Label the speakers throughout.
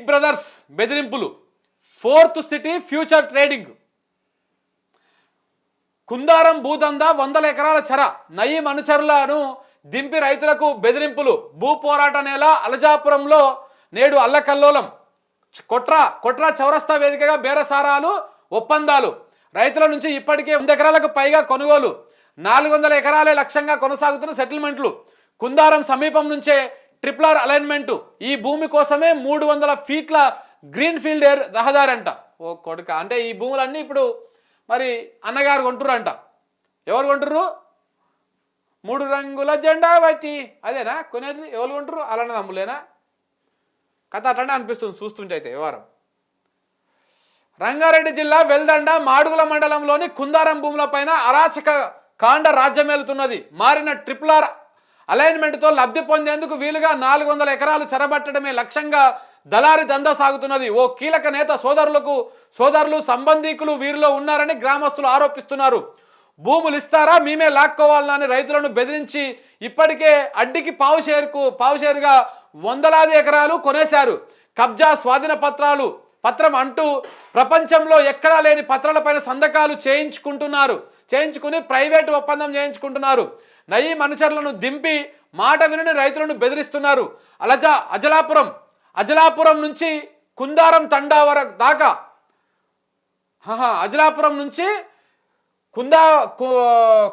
Speaker 1: Brothers బెదిరింపులు, fourth city future trading, Kundaram భూదందా 100 ఎకరాల చెర, నయీం అనుచరులను దింపి రైతులకు బెదిరింపులు, భూ పోరాట నేల అలజాపురంలో నేడు అల్లకల్లోలం, కొట్రా చౌరస్తా వేదికగా బేరసారాలు ఒప్పందాలు, రైతుల నుంచి ఇప్పటికే 100 ఎకరాలకు పైగా కొనుగోలు, 400 ఎకరాలే లక్ష్యంగా కొనసాగుతున్న సెటిల్మెంట్లు, కుందారం సమీపం నుంచే ట్రిపుల్ అలైన్మెంటు, ఈ భూమి కోసమే 300 ఫీట్ల గ్రీన్ ఫీల్డ్ రహదారి అంట. ఓ కొడుక, అంటే ఈ భూములన్నీ ఇప్పుడు మరి అన్నగారు కొంటుర్రు అంట. ఎవరు కొంటుర్రు? 3 రంగుల జెండా బట్టి అదేనా కొనేది? ఎవరు కొంటుర్రు? అలానే నమ్ములేనా? కథ అట్లనే అనిపిస్తుంది చూస్తుంటే అయితే వ్యవహారం. రంగారెడ్డి జిల్లా వెల్దండ మాడుగుల మండలంలోని కుందారం భూములపైన అరాచక కాండ రాజ్యమేలుతున్నది. మారిన ట్రిపుల్ అలైన్మెంట్తో లబ్ధి పొందేందుకు వీలుగా 400 ఎకరాలు చెరబట్టడమే లక్ష్యంగా దళారి దందా సాగుతున్నది. ఓ కీలక నేత సోదరులు సంబంధీకులు వీరిలో ఉన్నారని గ్రామస్తులు ఆరోపిస్తున్నారు. భూములు ఇస్తారా మేమే లాక్కోవాలని రైతులను బెదిరించి ఇప్పటికే అడ్డికి పావుషేరుగా వందలాది ఎకరాలు కొనేశారు. కబ్జా స్వాధీన పత్రం అంటూ ప్రపంచంలో ఎక్కడా లేని పత్రాలపైన సంతకాలు చేయించుకుని ప్రైవేటు ఒప్పందం చేయించుకుంటున్నారు. నయీం అనుచరులను దింపి మాట వినని రైతులను బెదిరిస్తున్నారు. అజలాపురం నుంచి కుందారం తండా వరకు దాకా అజలాపురం నుంచి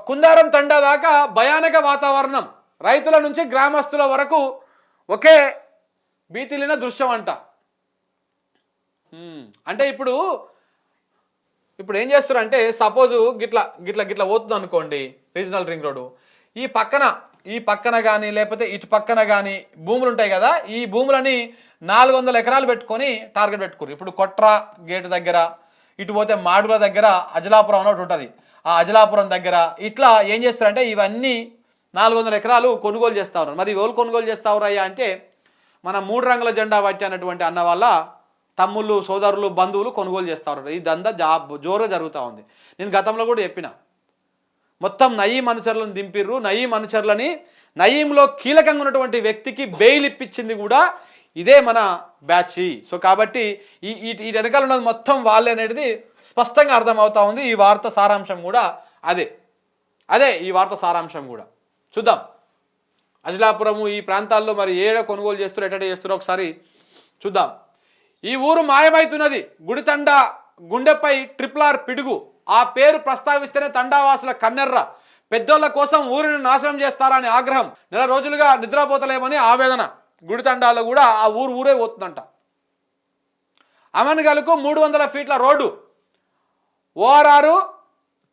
Speaker 1: కుందారం తండా దాకా భయానక వాతావరణం. రైతుల నుంచి గ్రామస్తుల వరకు ఒకే భీతిలిన దృశ్యం అంట. అంటే ఇప్పుడు ఏం చేస్తారు అంటే, సపోజ్ గిట్లా పోతుంది అనుకోండి రీజనల్ రింగ్ రోడ్డు, ఈ పక్కన కానీ లేకపోతే ఇటు పక్కన కానీ భూములు ఉంటాయి కదా, ఈ భూములని 400 ఎకరాలు పెట్టుకొని టార్గెట్ పెట్టుకోరు. ఇప్పుడు కొట్రా గేటు దగ్గర, ఇటు పోతే మాడుగుల దగ్గర అజలాపురం అని ఒకటి ఉంటుంది, ఆ అజలాపురం దగ్గర ఇట్లా ఏం చేస్తారంటే ఇవన్నీ 400 ఎకరాలు కొనుగోలు చేస్తూ ఉన్నారు. మరి ఎవరు కొనుగోలు చేస్తూ ఉన్నారయ్యా అంటే, మన 3 రంగుల జెండా పట్టి అన్నటువంటి అన్న వాళ్ళ తమ్ముళ్ళు, సోదరులు, బంధువులు కొనుగోలు చేస్తూ ఉన్నారు. ఈ దందా జోరుగా జరుగుతూ ఉంది. నేను గతంలో కూడా చెప్పిన, మొత్తం నయీం అనుచరులను దింపిర్రు. నయీంలో కీలకంగా ఉన్నటువంటి వ్యక్తికి బెయిల్ ఇప్పించింది కూడా ఇదే మన బ్యాచ్. సో కాబట్టి ఈ వెనకాల ఉన్నది మొత్తం వాళ్ళే అనేది స్పష్టంగా అర్థమవుతా ఉంది. ఈ వార్త సారాంశం కూడా అదే ఈ వార్త సారాంశం కూడా చూద్దాం. అజలాపురము ఈ ప్రాంతాల్లో మరి ఏడ కొనుగోలు చేస్తారో ఎట్ట చేస్తారో ఒకసారి చూద్దాం. ఈ ఊరు మాయమవుతున్నది. గుడితండ గుండెపై ట్రిపుల్ పిడుగు, ఆ పేరు ప్రస్తావిస్తేనే తండావాసుల కన్నెర్ర. పెద్దోళ్ళ కోసం ఊరిని నాశనం చేస్తారా అని ఆగ్రహం. నెల రోజులుగా నిద్రపోతలేమని ఆవేదన. గుడితండాలో కూడా ఆ ఊరే పోతుందంట. అమన్గల్కు 300 ఫీట్ల రోడ్డు, ORR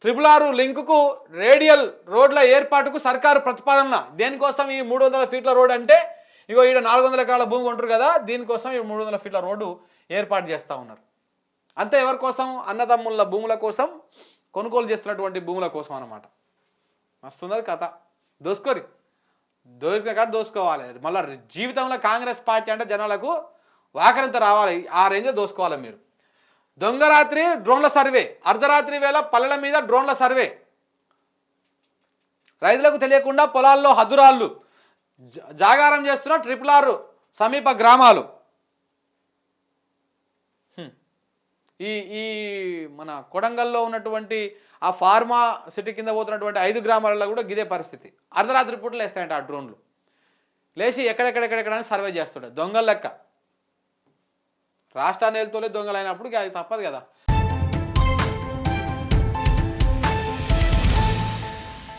Speaker 1: 666 లింకుకు రేడియల్ రోడ్ల ఏర్పాటుకు సర్కారు ప్రతిపాదన. దేనికోసం ఈ 300 ఫీట్ల రోడ్ అంటే, ఇగో ఈడ 400 ఎకరాల భూమి కొంటారు కదా, దీనికోసం ఈ 300 ఫీట్ల రోడ్డు ఏర్పాటు చేస్తూ ఉన్నారు. అంతే ఎవరి కోసం? అన్నదమ్ముల భూముల కోసం, కొనుగోలు చేస్తున్నటువంటి భూముల కోసం అన్నమాట. వస్తున్నది కథ. దొరికిన కాడ దోసుకోవాలి. మళ్ళీ జీవితంలో కాంగ్రెస్ పార్టీ అంటే జనాలకు వాకరింత రావాలి. ఆ రేంజ్ దోసుకోవాలి మీరు. దొంగరాత్రి డ్రోన్ల సర్వే, అర్ధరాత్రి వేళ పల్లెల మీద డ్రోన్ల సర్వే, రైతులకు తెలియకుండా పొలాల్లో హద్దురాళ్ళు, జాగారం చేస్తున్న ట్రిపుల్ సమీప గ్రామాలు. ఈ మన కొడంగల్లో ఉన్నటువంటి ఆ ఫార్మా సిటీ కింద పోతున్నటువంటి 5 గ్రామాలలో కూడా గిదే పరిస్థితి. అర్ధరాత్రి పూటలు వేస్తాయంట ఆ డ్రోన్లు. లేచి ఎక్కడెక్కడెక్కడెక్కడని సర్వే చేస్తుంటాయి దొంగల లెక్క. రాష్ట్రాన్ని వెళ్తూనే దొంగలు అయినప్పుడు అది తప్పదు కదా.